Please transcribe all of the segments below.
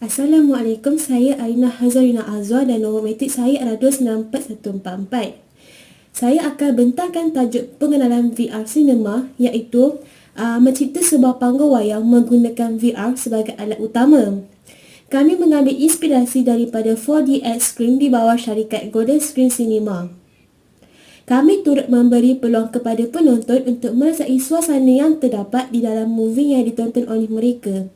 Assalamualaikum, saya Aina Hazarina Azwa dan nombor metrik saya adalah 264144. Saya akan bentangkan tajuk pengenalan VR cinema iaitu mencipta sebuah panggung wayang menggunakan VR sebagai alat utama. Kami mengambil inspirasi daripada 4DX Screen di bawah syarikat Golden Screen Cinema. Kami turut memberi peluang kepada penonton untuk merasai suasana yang terdapat di dalam movie yang ditonton oleh mereka.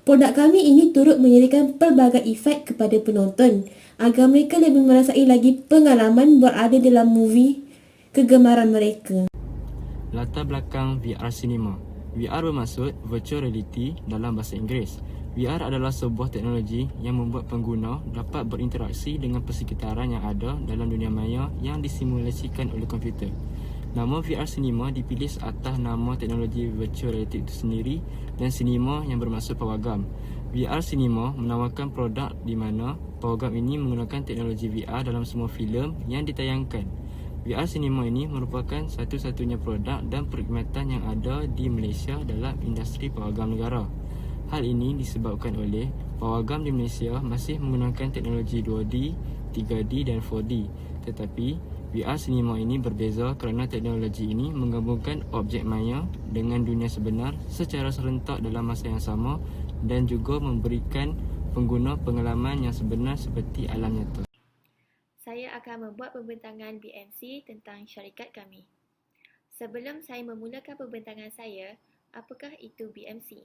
Produk kami ini turut menyediakan pelbagai efek kepada penonton agar mereka lebih merasai lagi pengalaman berada dalam movie kegemaran mereka. Latar belakang VR Cinema. VR bermaksud Virtual Reality dalam bahasa Inggeris. VR adalah sebuah teknologi yang membuat pengguna dapat berinteraksi dengan persekitaran yang ada dalam dunia maya yang disimulasikan oleh komputer. Nama VR Cinema dipilih atas nama teknologi Virtual Reality itu sendiri dan cinema yang bermaksud pawagam. VR Cinema menawarkan produk di mana pawagam ini menggunakan teknologi VR dalam semua filem yang ditayangkan. VR Cinema ini merupakan satu-satunya produk dan perkhidmatan yang ada di Malaysia dalam industri pawagam negara. Hal ini disebabkan oleh pawagam di Malaysia masih menggunakan teknologi 2D, 3D dan 4D. Tetapi VR Cinema ini berbeza kerana teknologi ini menggabungkan objek maya dengan dunia sebenar secara serentak dalam masa yang sama dan juga memberikan pengguna pengalaman yang sebenar seperti alam nyata. Saya akan membuat pembentangan BMC tentang syarikat kami. Sebelum saya memulakan pembentangan saya, apakah itu BMC?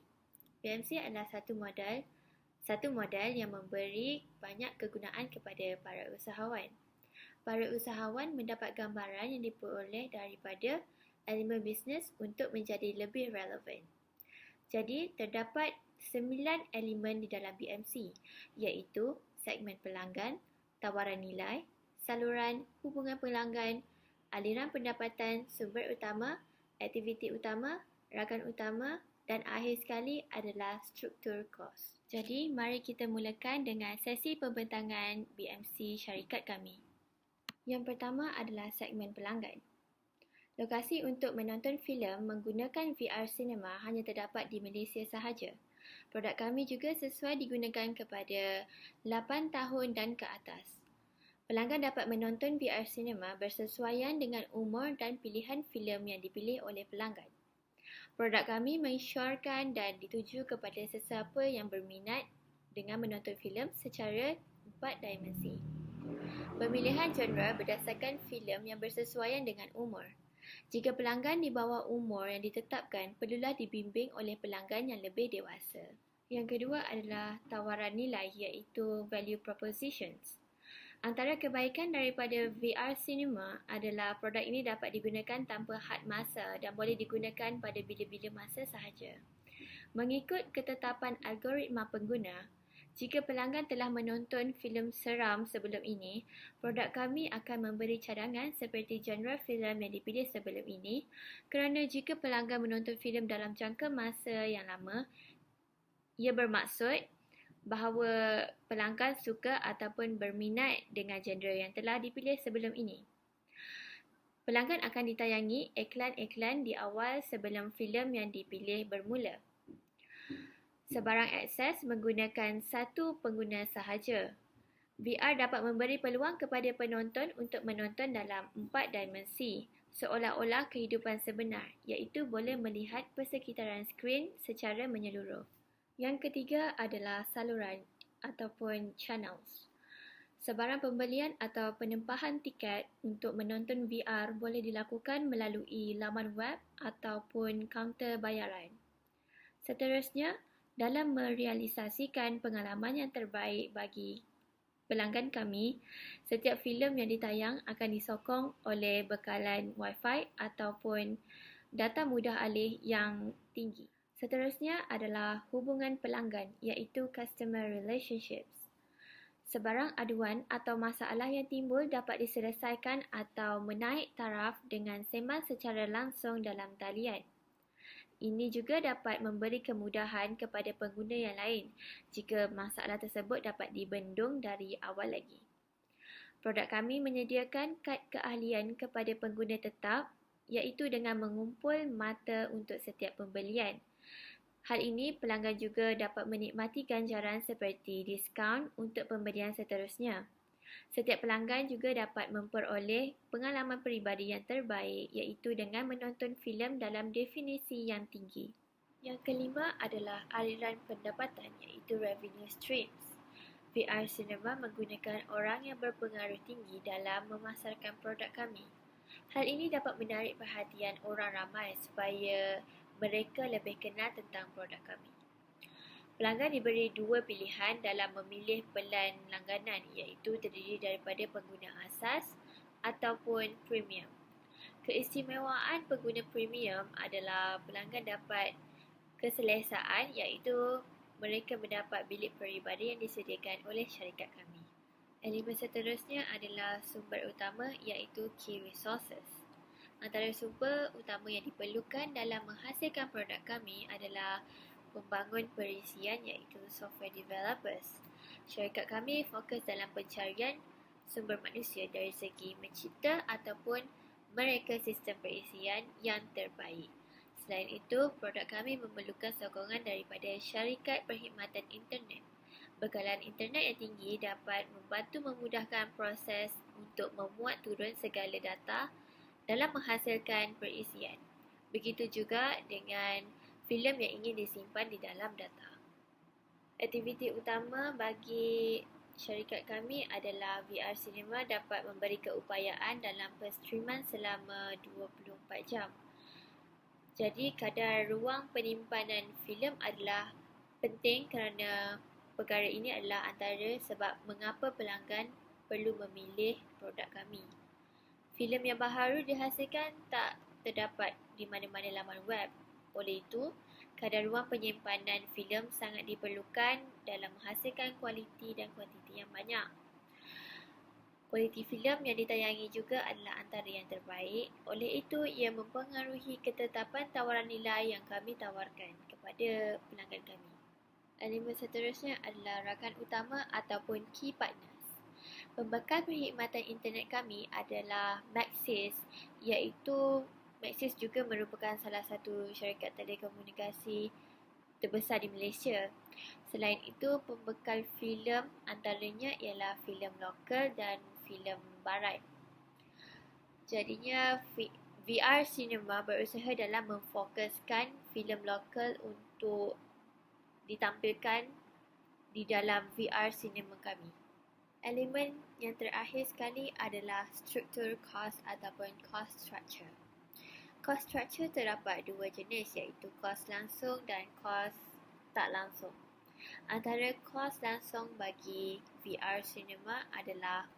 BMC adalah satu modal yang memberi banyak kegunaan kepada para usahawan. Para usahawan mendapat gambaran yang diperoleh daripada elemen bisnes untuk menjadi lebih relevan. Jadi, terdapat 9 elemen di dalam BMC, iaitu segmen pelanggan, tawaran nilai, saluran, hubungan pelanggan, aliran pendapatan, sumber utama, aktiviti utama, rakan utama dan akhir sekali adalah struktur kos. Jadi, mari kita mulakan dengan sesi pembentangan BMC syarikat kami. Yang pertama adalah segmen pelanggan. Lokasi untuk menonton filem menggunakan VR cinema hanya terdapat di Malaysia sahaja. Produk kami juga sesuai digunakan kepada 8 tahun dan ke atas. Pelanggan dapat menonton VR cinema bersesuaian dengan umur dan pilihan filem yang dipilih oleh pelanggan. Produk kami mensyorkan dan dituju kepada sesiapa yang berminat dengan menonton filem secara 4 dimensi. Pemilihan genre berdasarkan filem yang bersesuaian dengan umur. Jika pelanggan di bawah umur yang ditetapkan, perlulah dibimbing oleh pelanggan yang lebih dewasa. Yang kedua adalah tawaran nilai iaitu value propositions. Antara kebaikan daripada VR Cinema adalah produk ini dapat digunakan tanpa had masa dan boleh digunakan pada bila-bila masa sahaja. Mengikut ketetapan algoritma pengguna, jika pelanggan telah menonton filem seram sebelum ini, produk kami akan memberi cadangan seperti genre filem yang dipilih sebelum ini kerana jika pelanggan menonton filem dalam jangka masa yang lama, ia bermaksud bahawa pelanggan suka ataupun berminat dengan genre yang telah dipilih sebelum ini. Pelanggan akan ditayangi iklan-iklan di awal sebelum filem yang dipilih bermula. Sebarang akses menggunakan satu pengguna sahaja. VR dapat memberi peluang kepada penonton untuk menonton dalam 4 dimensi, seolah-olah kehidupan sebenar, iaitu boleh melihat persekitaran skrin secara menyeluruh. Yang ketiga adalah saluran ataupun channels. Sebarang pembelian atau penempahan tiket untuk menonton VR boleh dilakukan melalui laman web ataupun kaunter bayaran. Seterusnya, dalam merealisasikan pengalaman yang terbaik bagi pelanggan kami, setiap filem yang ditayang akan disokong oleh bekalan Wi-Fi ataupun data mudah alih yang tinggi. Seterusnya adalah hubungan pelanggan iaitu customer relationships. Sebarang aduan atau masalah yang timbul dapat diselesaikan atau menaik taraf dengan sembang secara langsung dalam talian. Ini juga dapat memberi kemudahan kepada pengguna yang lain jika masalah tersebut dapat dibendung dari awal lagi. Produk kami menyediakan kad keahlian kepada pengguna tetap iaitu dengan mengumpul mata untuk setiap pembelian. Hal ini pelanggan juga dapat menikmati ganjaran seperti diskaun untuk pembelian seterusnya. Setiap pelanggan juga dapat memperoleh pengalaman peribadi yang terbaik iaitu dengan menonton filem dalam definisi yang tinggi. Yang kelima adalah aliran pendapatan iaitu revenue streams. VR Cinema menggunakan orang yang berpengaruh tinggi dalam memasarkan produk kami. Hal ini dapat menarik perhatian orang ramai supaya mereka lebih kenal tentang produk kami. Pelanggan diberi dua pilihan dalam memilih pelan langganan iaitu terdiri daripada pengguna asas ataupun premium. Keistimewaan pengguna premium adalah pelanggan dapat keselesaan iaitu mereka mendapat bilik peribadi yang disediakan oleh syarikat kami. Elemen seterusnya adalah sumber utama iaitu key resources. Antara sumber utama yang diperlukan dalam menghasilkan produk kami adalah pembangun perisian iaitu software developers. Syarikat kami fokus dalam pencarian sumber manusia dari segi mencipta ataupun mereka sistem perisian yang terbaik. Selain itu, produk kami memerlukan sokongan daripada syarikat perkhidmatan internet. Bekalan internet yang tinggi dapat membantu memudahkan proses untuk memuat turun segala data dalam menghasilkan perisian. Begitu juga dengan filem yang ingin disimpan di dalam data. Aktiviti utama bagi syarikat kami adalah VR Cinema dapat memberi keupayaan dalam penstreaman selama 24 jam. Jadi kadar ruang penyimpanan filem adalah penting kerana perkara ini adalah antara sebab mengapa pelanggan perlu memilih produk kami. Filem yang baharu dihasilkan tak terdapat di mana-mana laman web. Oleh itu, kadar ruang penyimpanan filem sangat diperlukan dalam menghasilkan kualiti dan kuantiti yang banyak. Kualiti filem yang ditayangi juga adalah antara yang terbaik. Oleh itu, ia mempengaruhi ketetapan tawaran nilai yang kami tawarkan kepada pelanggan kami. Elemen seterusnya adalah rakan utama ataupun key partners. Pembekal perkhidmatan internet kami adalah Maxis, iaitu Maxis juga merupakan salah satu syarikat telekomunikasi terbesar di Malaysia. Selain itu, pembekal filem antaranya ialah filem lokal dan filem barat. Jadinya, VR Cinema berusaha dalam memfokuskan filem lokal untuk ditampilkan di dalam VR Cinema kami. Elemen yang terakhir sekali adalah struktur kos ataupun cost structure. Cost structure terdapat dua jenis iaitu kos langsung dan kos tak langsung. Antara kos langsung bagi VR Cinema adalah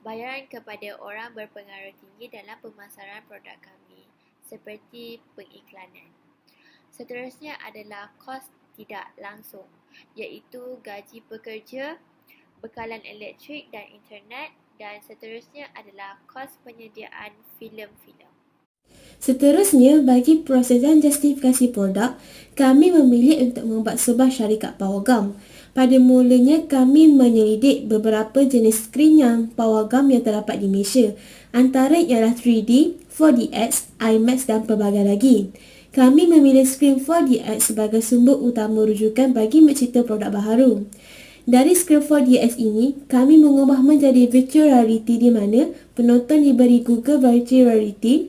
bayaran kepada orang berpengaruh tinggi dalam pemasaran produk kami seperti pengiklanan. Seterusnya adalah kos tidak langsung iaitu gaji pekerja, bekalan elektrik dan internet, dan seterusnya adalah kos penyediaan filem-filem. Seterusnya, bagi proses dan justifikasi produk, kami memilih untuk membuat sebuah syarikat PowerGam. Pada mulanya, kami menyelidik beberapa jenis skrin yang PowerGam yang terdapat di Malaysia. Antara ialah 3D, 4DX, IMAX dan pelbagai lagi. Kami memilih skrin 4DX sebagai sumber utama rujukan bagi mencipta produk baharu. Dari skrin 4DX ini, kami mengubah menjadi virtual reality di mana penonton diberi Google Virtual Reality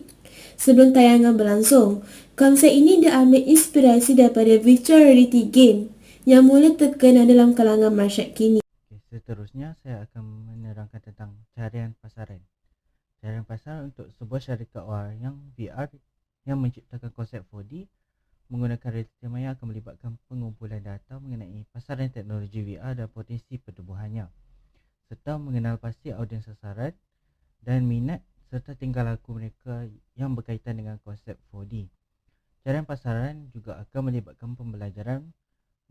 sebelum tayangan berlangsung. Konsep ini diambil inspirasi daripada virtual reality game yang mula terkenal dalam kalangan masyarakat kini. Seterusnya, saya akan menerangkan tentang carian pasaran. Carian pasaran untuk sebuah syarikat awal yang VR yang menciptakan konsep 4D menggunakan realiti maya akan melibatkan pengumpulan data mengenai pasaran teknologi VR dan potensi pertumbuhannya, serta mengenal pasti audiens sasaran dan minat serta tingkah laku mereka yang berkaitan dengan konsep 4D. Carian pasaran juga akan melibatkan pembelajaran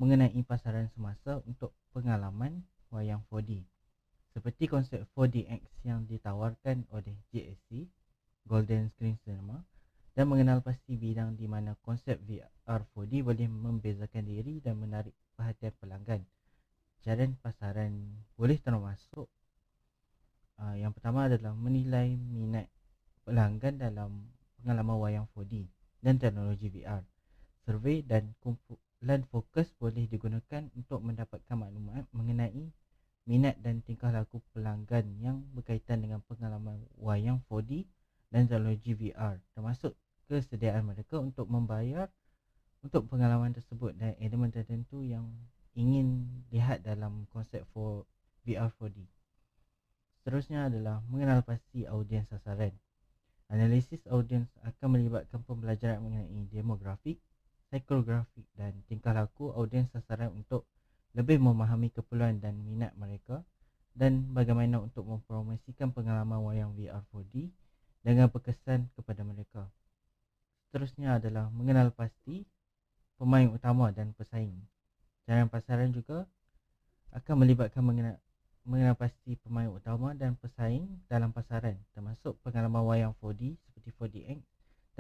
mengenai pasaran semasa untuk pengalaman wayang 4D, seperti konsep 4DX yang ditawarkan oleh GSC, Golden Screen Cinema, dan mengenal pasti bidang di mana konsep VR 4D boleh membezakan diri dan menarik perhatian pelanggan. Carian pasaran boleh termasuk yang pertama adalah menilai minat pelanggan dalam pengalaman wayang 4D dan teknologi VR, survei dan LAN fokus boleh digunakan untuk mendapatkan maklumat mengenai minat dan tingkah laku pelanggan yang berkaitan dengan pengalaman wayang 4D dan teknologi VR, termasuk kesediaan mereka untuk membayar untuk pengalaman tersebut dan elemen tertentu yang ingin lihat dalam konsep VR 4D. Seterusnya adalah mengenal pasti audiens sasaran. Analisis audiens akan melibatkan pembelajaran mengenai demografik, psikografik dan tingkah laku audiens sasaran untuk lebih memahami keperluan dan minat mereka dan bagaimana untuk mempromosikan pengalaman wayang VR 4D dengan berkesan kepada mereka. Seterusnya adalah mengenal pasti pemain utama dan pesaing. Cara pasaran juga akan melibatkan mengenal pasti pemain utama dan pesaing dalam pasaran, termasuk pengalaman wayang 4D seperti 4DX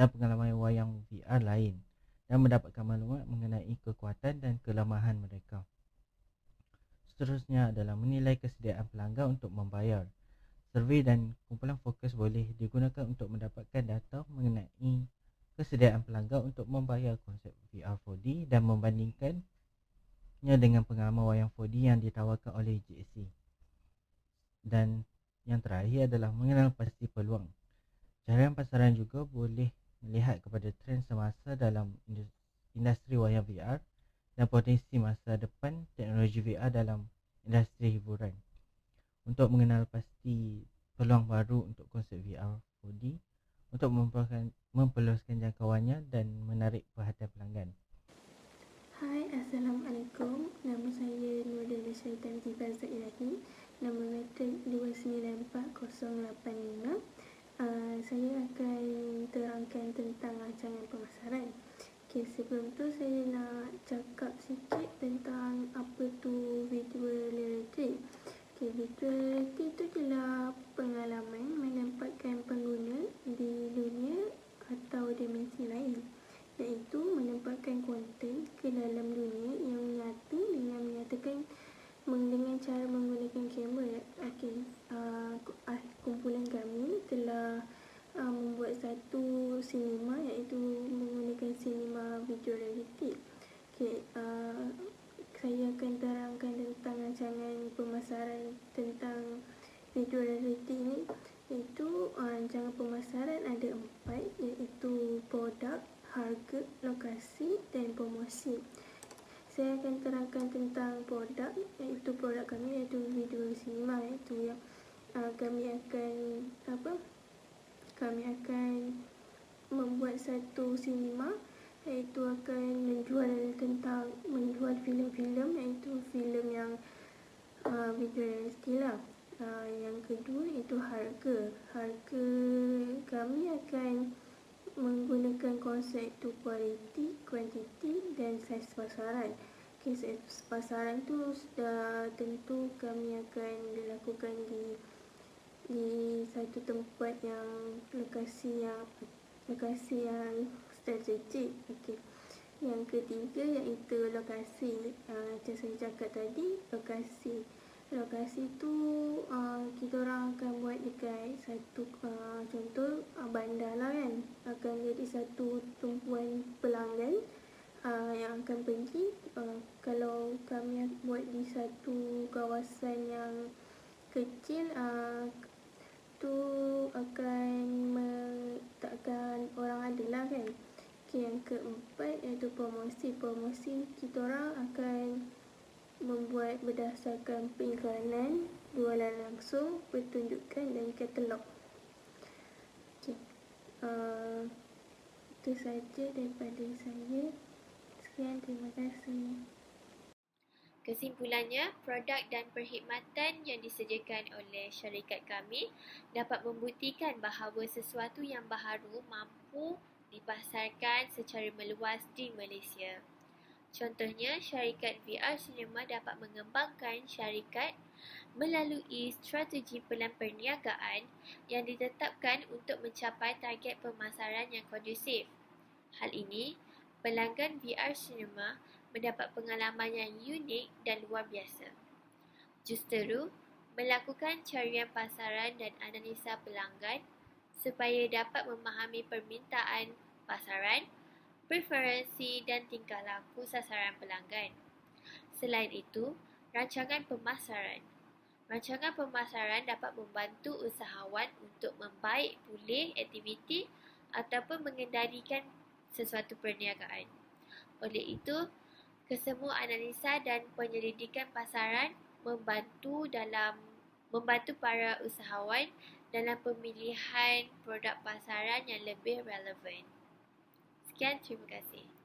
dan pengalaman wayang VR lain, dan mendapatkan maklumat mengenai kekuatan dan kelemahan mereka. Seterusnya adalah menilai kesediaan pelanggan untuk membayar. Survei dan kumpulan fokus boleh digunakan untuk mendapatkan data mengenai kesediaan pelanggan untuk membayar konsep VR 4D dan membandingkannya dengan pengalaman wayang 4D yang ditawarkan oleh JSC. Dan yang terakhir adalah mengenal pasti peluang. Jarian pasaran juga boleh melihat kepada trend semasa dalam industri wayang VR dan potensi masa depan teknologi VR dalam industri hiburan. Untuk mengenal pasti peluang baru untuk konsep VR 4D untuk memperluaskan jangkauannya dan menarik perhatian pelanggan. Hai, Assalamualaikum. Nama saya Nurul Syaitan Tifaza Ilahi. Nombor metrik 294085. Saya akan terangkan tentang rancangan pemasaran. Sebelum tu saya nak cakap sikit tentang apa tu virtual reality. Virtual reality itu adalah pengalaman menempatkan pengguna di dunia atau dimensi lain, iaitu menempatkan konten ke dalam dunia yang nyata dengan menyatakan dengan cara menggunakan kamera. Kumpulan kami telah membuat satu sinema, iaitu menggunakan sinema virtual reality. Saya akan terangkan tentang rancangan pemasaran tentang virtual reality ini. Iaitu rancangan pemasaran ada 4, iaitu produk, harga, lokasi dan promosi. Saya akan terangkan tentang produk, iaitu produk kami iaitu video cinema, iaitu yang kami akan membuat satu cinema, iaitu akan menjual filem-filem, iaitu filem yang video reality lah. Yang kedua iaitu harga. Kami akan menggunakan konsep tu quality, quantity dan saiz pasaran. Saiz pasaran tu sudah tentu kami akan dilakukan di satu tempat yang lokasi yang strategik. Yang ketiga iaitu lokasi. Macam saya cakap tadi, lokasi tu kita orang akan buat dekat satu contoh bandar lah kan, akan jadi satu tumpuan pelanggan yang akan pergi. Kalau kami buat di satu kawasan yang kecil, tu takkan orang ada lah kan. Yang keempat iaitu promosi. Kita orang akan membuat berdasarkan periklanan, jualan langsung, pertunjukan dan katalog. Itu saja daripada saya. Sekian, terima kasih. Kesimpulannya, produk dan perkhidmatan yang disediakan oleh syarikat kami dapat membuktikan bahawa sesuatu yang baharu mampu dipasarkan secara meluas di Malaysia. Contohnya, syarikat VR Cinema dapat mengembangkan syarikat melalui strategi pelan perniagaan yang ditetapkan untuk mencapai target pemasaran yang kondusif. Hal ini, pelanggan VR Cinema mendapat pengalaman yang unik dan luar biasa. Justeru, melakukan carian pasaran dan analisa pelanggan supaya dapat memahami permintaan pasaran, preferensi dan tingkah laku sasaran pelanggan. Selain itu, rancangan pemasaran. Rancangan pemasaran dapat membantu usahawan untuk membaik pulih aktiviti ataupun mengendalikan sesuatu perniagaan. Oleh itu, kesemua analisa dan penyelidikan pasaran membantu para usahawan dalam pemilihan produk pasaran yang lebih relevan. Sekian, terima kasih.